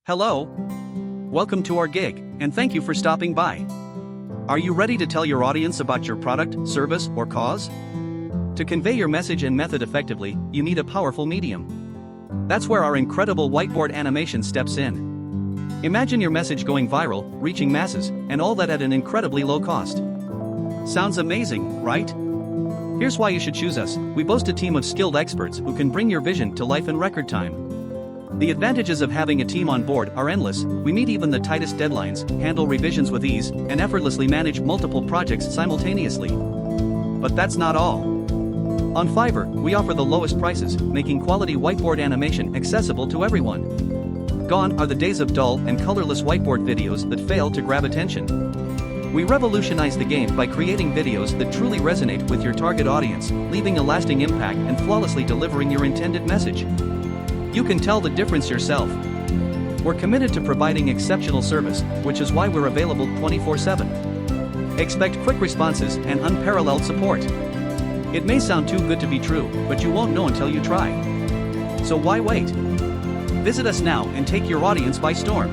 Hello. Welcome to our gig, and thank you for stopping by. Are you ready to tell your audience about your product, service, or cause? To convey your message and method effectively, you need a powerful medium. That's where our incredible whiteboard animation steps in. Imagine your message going viral, reaching masses, and all that at an incredibly low cost. Sounds amazing, right? Here's why you should choose us. We boast a team of skilled experts who can bring your vision to life in record time. The advantages of having a team on board are endless. We meet even the tightest deadlines, handle revisions with ease, and effortlessly manage multiple projects simultaneously. But that's not all. On Fiverr, we offer the lowest prices, making quality whiteboard animation accessible to everyone. Gone are the days of dull and colorless whiteboard videos that fail to grab attention. We revolutionize the game by creating videos that truly resonate with your target audience, leaving a lasting impact and flawlessly delivering your intended message. You can tell the difference yourself. We're committed to providing exceptional service, which is why we're available 24/7. Expect quick responses and unparalleled support. It may sound too good to be true, but you won't know until you try. So why wait? Visit us now and take your audience by storm.